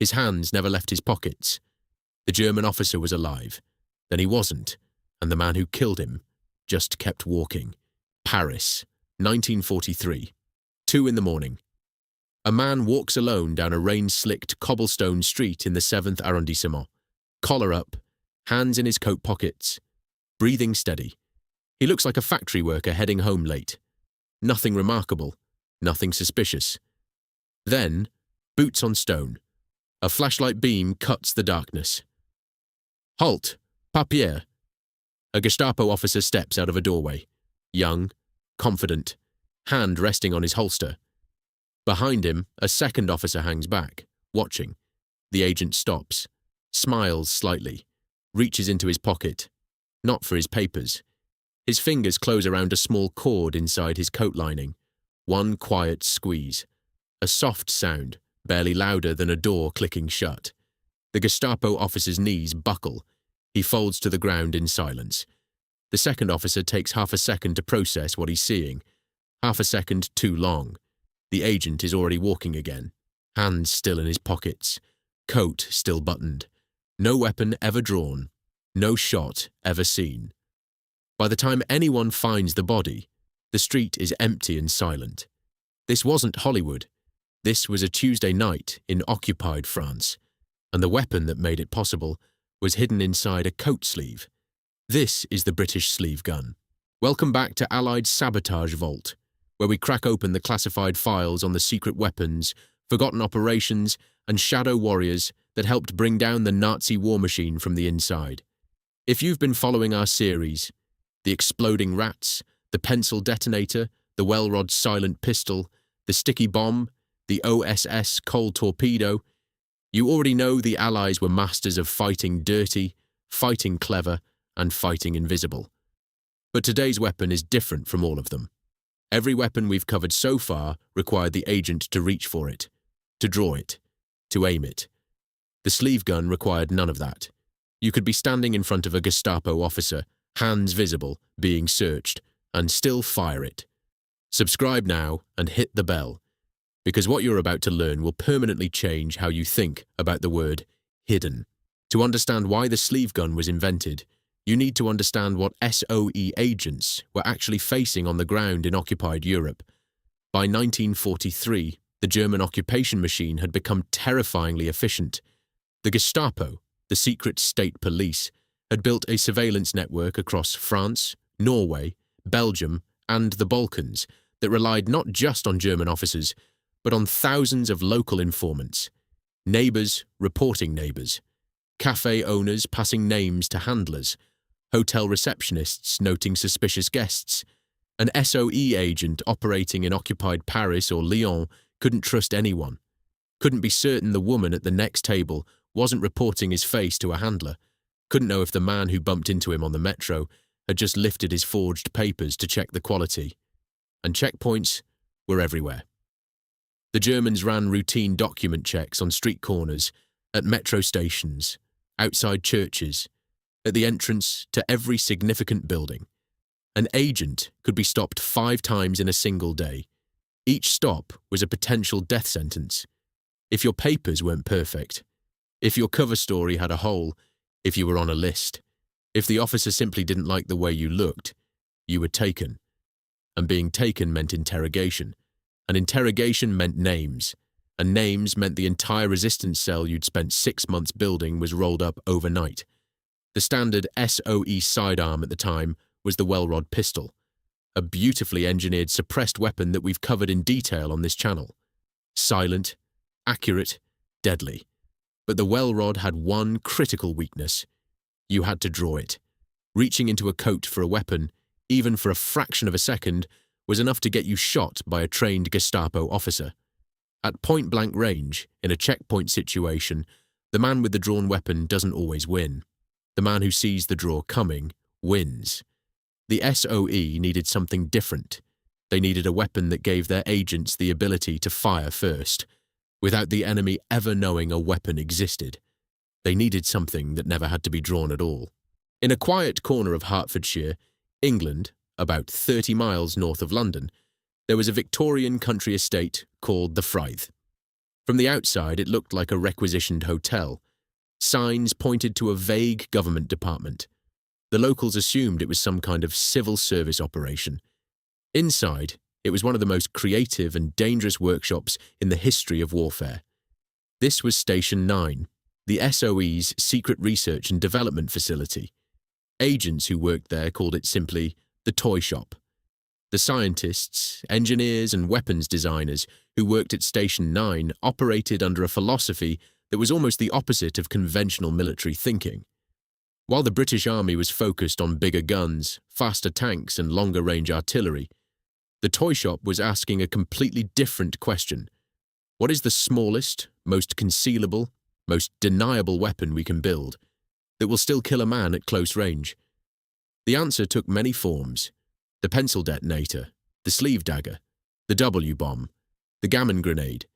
His hands never left his pockets. The German officer was alive. Then he wasn't, and the man who killed him just kept walking. Paris, 1943. 2 in the morning. A man walks alone down a rain-slicked cobblestone street in the 7th arrondissement. Collar up, hands in his coat pockets, breathing steady. He looks like a factory worker heading home late. Nothing remarkable, nothing suspicious. Then, boots on stone. A flashlight beam cuts the darkness. Halt! Papier! A Gestapo officer steps out of a doorway. Young, confident, hand resting on his holster. Behind him, a second officer hangs back, watching. The agent stops, smiles slightly, reaches into his pocket. Not for his papers. His fingers close around a small cord inside his coat lining. One quiet squeeze. A soft sound, barely louder than a door clicking shut. The Gestapo officer's knees buckle. He folds to the ground in silence. The second officer takes half a second to process what he's seeing. Half a second too long. The agent is already walking again. Hands still in his pockets. Coat still buttoned. No weapon ever drawn. No shot ever seen. By the time anyone finds the body, the street is empty and silent. This wasn't Hollywood. This was a Tuesday night in occupied France, and the weapon that made it possible was hidden inside a coat sleeve. This is the British sleeve gun. Welcome back to Allied Sabotage Vault, where we crack open the classified files on the secret weapons, forgotten operations, and shadow warriors that helped bring down the Nazi war machine from the inside. If you've been following our series, the exploding rats, the pencil detonator, the Welrod silent pistol, the sticky bomb, the OSS cold torpedo, you already know the Allies were masters of fighting dirty, fighting clever, and fighting invisible. But today's weapon is different from all of them. Every weapon we've covered so far required the agent to reach for it, to draw it, to aim it. The sleeve gun required none of that. You could be standing in front of a Gestapo officer, hands visible, being searched, and still fire it. Subscribe now and hit the bell, because what you're about to learn will permanently change how you think about the word hidden. To understand why the sleeve gun was invented, you need to understand what SOE agents were actually facing on the ground in occupied Europe. By 1943, the German occupation machine had become terrifyingly efficient. The Gestapo, the secret state police, had built a surveillance network across France, Norway, Belgium, and the Balkans that relied not just on German officers, but on thousands of local informants, neighbours reporting neighbours, cafe owners passing names to handlers, hotel receptionists noting suspicious guests. An SOE agent operating in occupied Paris or Lyon couldn't trust anyone, couldn't be certain the woman at the next table wasn't reporting his face to a handler, couldn't know if the man who bumped into him on the metro had just lifted his forged papers to check the quality. And checkpoints were everywhere. The Germans ran routine document checks on street corners, at metro stations, outside churches, at the entrance to every significant building. An agent could be stopped 5 times in a single day. Each stop was a potential death sentence. If your papers weren't perfect, if your cover story had a hole, if you were on a list, if the officer simply didn't like the way you looked, you were taken. And being taken meant interrogation. And interrogation meant names. And names meant the entire resistance cell you'd spent 6 months building was rolled up overnight. The standard SOE sidearm at the time was the Welrod pistol, a beautifully engineered suppressed weapon that we've covered in detail on this channel. Silent, accurate, deadly. But the Welrod had one critical weakness. You had to draw it. Reaching into a coat for a weapon, even for a fraction of a second, was enough to get you shot by a trained Gestapo officer. At point-blank range, in a checkpoint situation, the man with the drawn weapon doesn't always win. The man who sees the draw coming wins. The SOE needed something different. They needed a weapon that gave their agents the ability to fire first, without the enemy ever knowing a weapon existed. They needed something that never had to be drawn at all. In a quiet corner of Hertfordshire, England, about 30 miles north of London, there was a Victorian country estate called the Frythe. From the outside, it looked like a requisitioned hotel. Signs pointed to a vague government department. The locals assumed it was some kind of civil service operation. Inside, it was one of the most creative and dangerous workshops in the history of warfare. This was Station 9, the SOE's secret research and development facility. Agents who worked there called it simply the toy shop. The scientists, engineers, and weapons designers who worked at Station 9 operated under a philosophy that was almost the opposite of conventional military thinking. While the British Army was focused on bigger guns, faster tanks, and longer-range artillery, the toy shop was asking a completely different question. What is the smallest, most concealable, most deniable weapon we can build that will still kill a man at close range? The answer took many forms: the pencil detonator, the sleeve dagger, the W-bomb, the gammon grenade,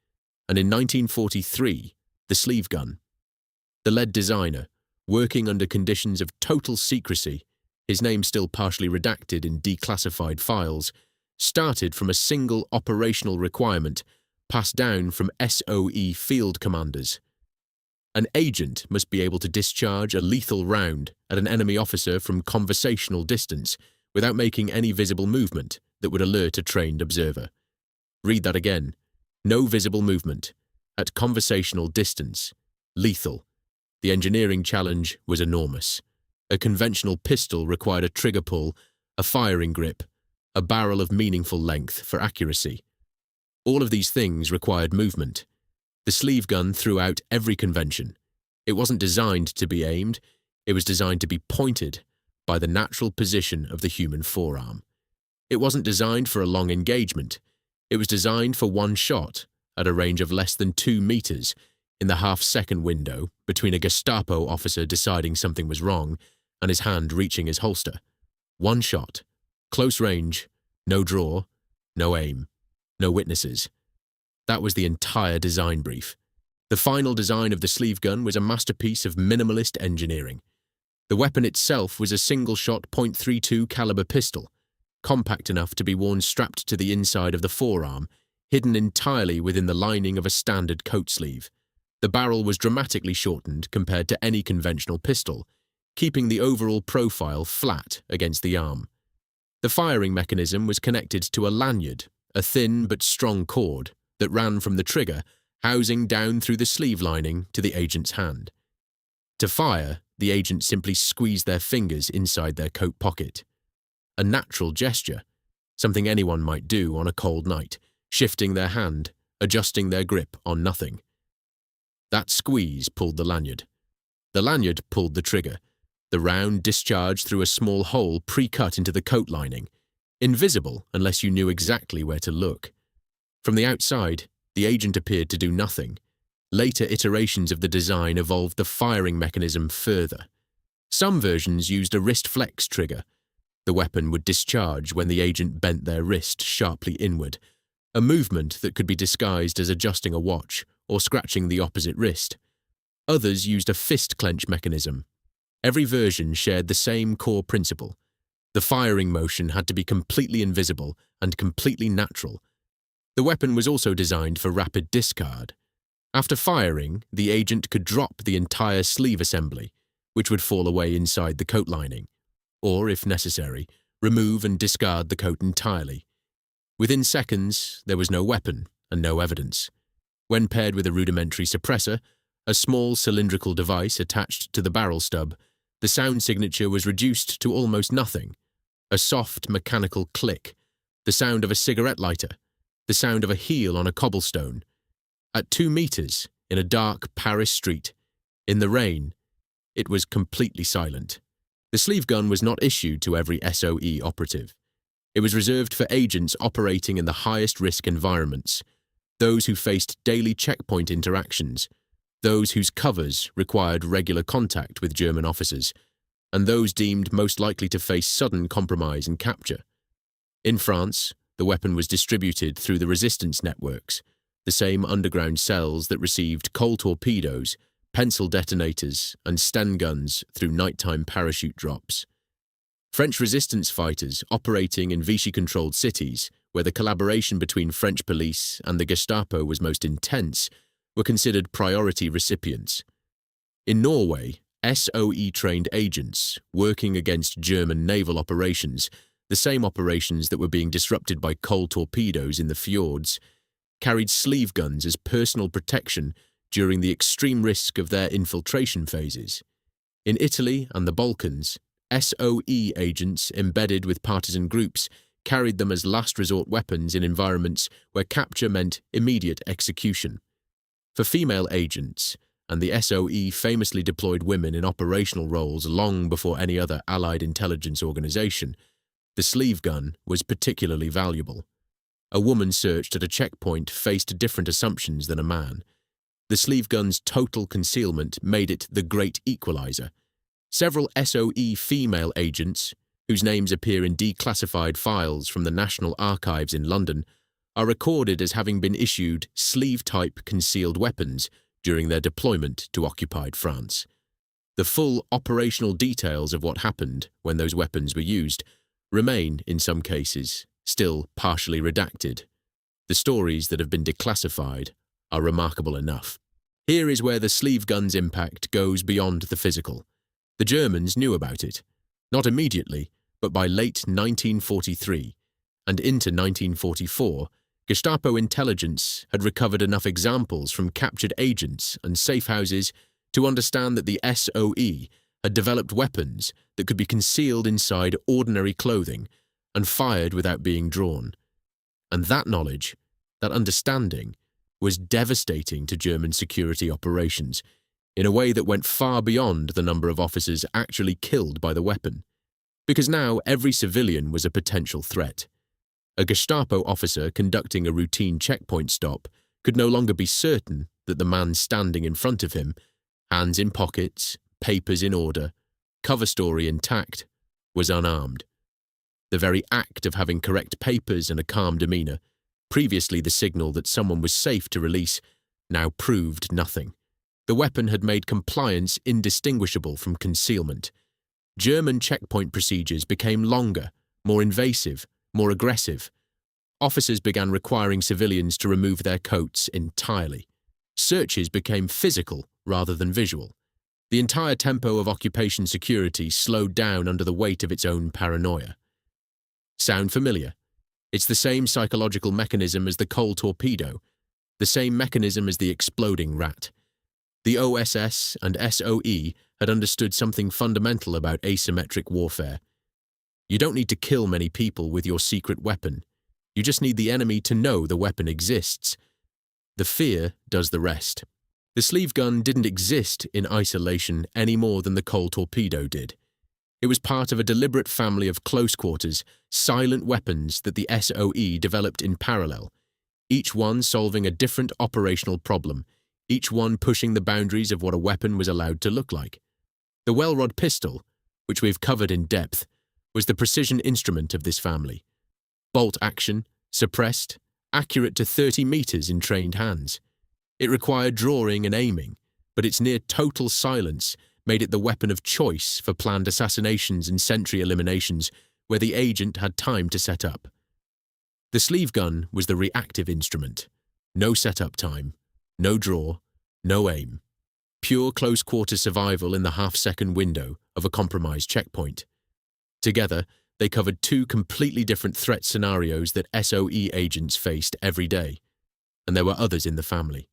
and in 1943, the sleeve gun. The lead designer, working under conditions of total secrecy, his name still partially redacted in declassified files, started from a single operational requirement passed down from SOE field commanders. An agent must be able to discharge a lethal round at an enemy officer from conversational distance without making any visible movement that would alert a trained observer. Read that again. No visible movement. At conversational distance. Lethal. The engineering challenge was enormous. A conventional pistol required a trigger pull, a firing grip, a barrel of meaningful length for accuracy. All of these things required movement. The sleeve gun threw out every convention. It wasn't designed to be aimed, it was designed to be pointed by the natural position of the human forearm. It wasn't designed for a long engagement. It was designed for one shot at a range of less than 2 meters in the half-second window between a Gestapo officer deciding something was wrong and his hand reaching his holster. One shot. Close range, no draw, no aim, no witnesses. That was the entire design brief. The final design of the sleeve gun was a masterpiece of minimalist engineering. The weapon itself was a single-shot .32 caliber pistol, compact enough to be worn strapped to the inside of the forearm, hidden entirely within the lining of a standard coat sleeve. The barrel was dramatically shortened compared to any conventional pistol, keeping the overall profile flat against the arm. The firing mechanism was connected to a lanyard, a thin but strong cord that ran from the trigger, housing down through the sleeve lining to the agent's hand. To fire, the agent simply squeezed their fingers inside their coat pocket. A natural gesture, something anyone might do on a cold night, shifting their hand, adjusting their grip on nothing. That squeeze pulled the lanyard. The lanyard pulled the trigger. The round discharged through a small hole pre-cut into the coat lining, invisible unless you knew exactly where to look. From the outside, the agent appeared to do nothing. Later iterations of the design evolved the firing mechanism further. Some versions used a wrist flex trigger. The weapon would discharge when the agent bent their wrist sharply inward, a movement that could be disguised as adjusting a watch or scratching the opposite wrist. Others used a fist clench mechanism. Every version shared the same core principle. The firing motion had to be completely invisible and completely natural. The weapon was also designed for rapid discard. After firing, the agent could drop the entire sleeve assembly, which would fall away inside the coat lining, or, if necessary, remove and discard the coat entirely. Within seconds, there was no weapon and no evidence. When paired with a rudimentary suppressor, a small cylindrical device attached to the barrel stub, the sound signature was reduced to almost nothing. A soft mechanical click, the sound of a cigarette lighter, the sound of a heel on a cobblestone. At 2 meters, in a dark Paris street, in the rain, it was completely silent. The sleeve gun was not issued to every SOE operative. It was reserved for agents operating in the highest risk environments, those who faced daily checkpoint interactions, those whose covers required regular contact with German officers, and those deemed most likely to face sudden compromise and capture. In France, the weapon was distributed through the resistance networks, the same underground cells that received coal torpedoes, pencil detonators, and Sten guns through nighttime parachute drops. French resistance fighters operating in Vichy-controlled cities, where the collaboration between French police and the Gestapo was most intense, were considered priority recipients. In Norway, SOE-trained agents working against German naval operations, the same operations that were being disrupted by coal torpedoes in the fjords, carried sleeve guns as personal protection during the extreme risk of their infiltration phases. In Italy and the Balkans, SOE agents embedded with partisan groups carried them as last resort weapons in environments where capture meant immediate execution. For female agents, and the SOE famously deployed women in operational roles long before any other Allied intelligence organization, the sleeve gun was particularly valuable. A woman searched at a checkpoint faced different assumptions than a man. The sleeve gun's total concealment made it the great equalizer. Several SOE female agents, whose names appear in declassified files from the National Archives in London, are recorded as having been issued sleeve-type concealed weapons during their deployment to occupied France. The full operational details of what happened when those weapons were used remain, in some cases, still partially redacted. The stories that have been declassified are remarkable enough. Here is where the sleeve gun's impact goes beyond the physical. The Germans knew about it, not immediately, but by late 1943 and into 1944, Gestapo intelligence had recovered enough examples from captured agents and safe houses to understand that the SOE had developed weapons that could be concealed inside ordinary clothing and fired without being drawn. And that knowledge, that understanding, was devastating to German security operations in a way that went far beyond the number of officers actually killed by the weapon. Because now every civilian was a potential threat. A Gestapo officer conducting a routine checkpoint stop could no longer be certain that the man standing in front of him, hands in pockets, papers in order, cover story intact, was unarmed. The very act of having correct papers and a calm demeanor, previously the signal that someone was safe to release, now proved nothing. The weapon had made compliance indistinguishable from concealment. German checkpoint procedures became longer, more invasive, more aggressive. Officers began requiring civilians to remove their coats entirely. Searches became physical rather than visual. The entire tempo of occupation security slowed down under the weight of its own paranoia. Sound familiar? It's the same psychological mechanism as the coal torpedo, the same mechanism as the exploding rat. The OSS and SOE had understood something fundamental about asymmetric warfare. You don't need to kill many people with your secret weapon. You just need the enemy to know the weapon exists. The fear does the rest. The sleeve gun didn't exist in isolation any more than the coal torpedo did. It was part of a deliberate family of close-quarters, silent weapons that the SOE developed in parallel, each one solving a different operational problem, each one pushing the boundaries of what a weapon was allowed to look like. The Welrod pistol, which we've covered in depth, was the precision instrument of this family. Bolt action, suppressed, accurate to 30 meters in trained hands. It required drawing and aiming, but its near total silence made it the weapon of choice for planned assassinations and sentry eliminations where the agent had time to set up. The sleeve gun was the reactive instrument. No setup time, no draw, no aim. Pure close-quarter survival in the half-second window of a compromised checkpoint. Together, they covered two completely different threat scenarios that SOE agents faced every day, and there were others in the family.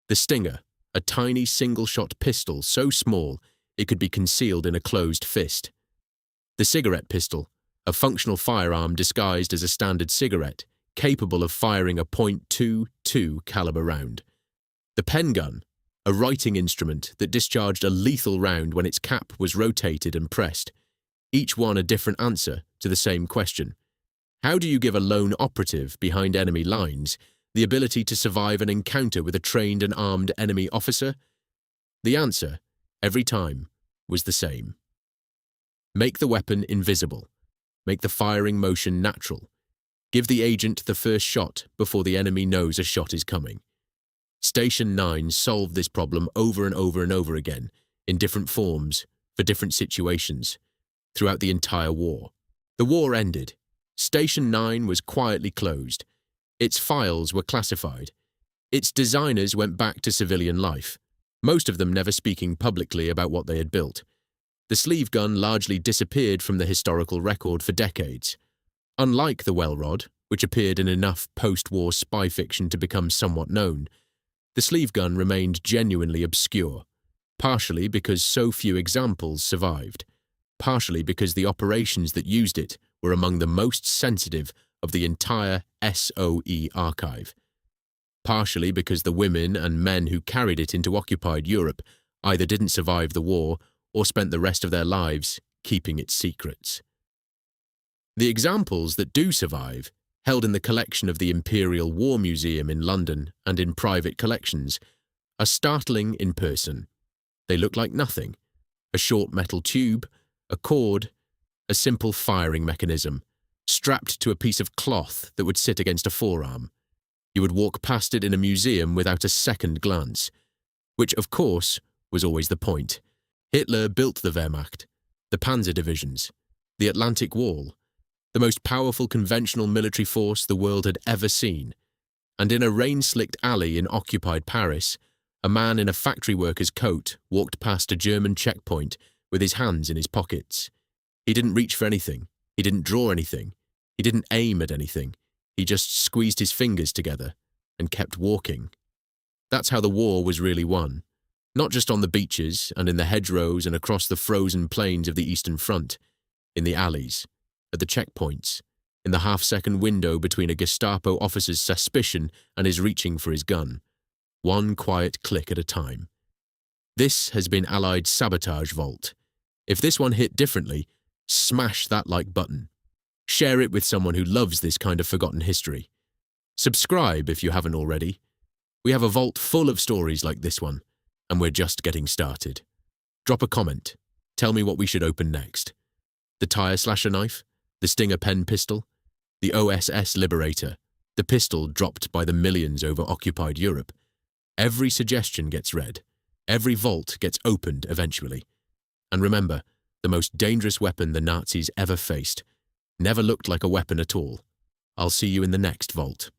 The Stinger, a tiny single-shot pistol so small it could be concealed in a closed fist. The cigarette pistol, a functional firearm disguised as a standard cigarette, capable of firing a .22 caliber round. The pen gun, a writing instrument that discharged a lethal round when its cap was rotated and pressed. Each one a different answer to the same question. How do you give a lone operative behind enemy lines the ability to survive an encounter with a trained and armed enemy officer? The answer, every time, was the same. Make the weapon invisible. Make the firing motion natural. Give the agent the first shot before the enemy knows a shot is coming. Station 9 solved this problem over and over and over again, in different forms, for different situations, throughout the entire war. The war ended. Station 9 was quietly closed. Its files were classified. Its designers went back to civilian life, most of them never speaking publicly about what they had built. The sleeve gun largely disappeared from the historical record for decades. Unlike the well rod, which appeared in enough post-war spy fiction to become somewhat known, the sleeve gun remained genuinely obscure, partially because so few examples survived, partially because the operations that used it were among the most sensitive of the entire SOE archive, partially because the women and men who carried it into occupied Europe either didn't survive the war or spent the rest of their lives keeping its secrets. The examples that do survive, held in the collection of the Imperial War Museum in London and in private collections, are startling in person. They look like nothing: a short metal tube, a cord, a simple firing mechanism, strapped to a piece of cloth that would sit against a forearm. You would walk past it in a museum without a second glance, which, of course, was always the point. Hitler built the Wehrmacht, the Panzer divisions, the Atlantic Wall, the most powerful conventional military force the world had ever seen. And in a rain-slicked alley in occupied Paris, a man in a factory worker's coat walked past a German checkpoint with his hands in his pockets. He didn't reach for anything. He didn't draw anything. He didn't aim at anything. He just squeezed his fingers together and kept walking. That's how the war was really won. Not just on the beaches and in the hedgerows and across the frozen plains of the Eastern Front, in the alleys, at the checkpoints, in the half-second window between a Gestapo officer's suspicion and his reaching for his gun. One quiet click at a time. This has been Allied Sabotage Vault. If this one hit differently, smash that like button. Share it with someone who loves this kind of forgotten history. Subscribe if you haven't already. We have a vault full of stories like this one, and we're just getting started. Drop a comment. Tell me what we should open next. The tire slasher knife? The Stinger pen pistol? The OSS Liberator? The pistol dropped by the millions over occupied Europe? Every suggestion gets read. Every vault gets opened eventually. And remember, the most dangerous weapon the Nazis ever faced never looked like a weapon at all. I'll see you in the next vault.